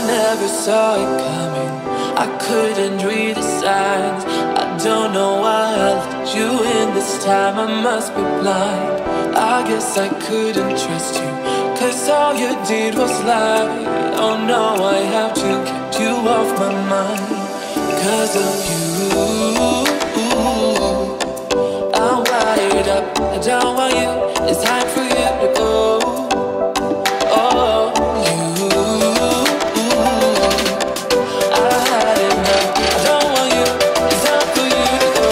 never saw it coming. I couldn't read the signs. I don't know why I let you in this time. I must be blind. I guess I couldn't trust you, 'cause all you did was lie. Oh no, I have to keep you off my mind. 'Cause of you, I'm wired up. I don't want you, it's time for you to go. Oh, you, I had enough. I don't want you, it's time for you to go.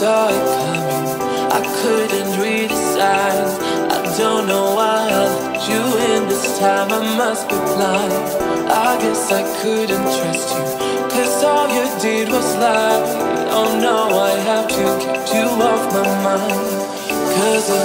Saw it coming. I couldn't read the signs. I don't know why I let you in this time. I must be blind. I guess I couldn't trust you, 'cause all you did was lie. Oh no, I have to keep you off my mind. 'Cause of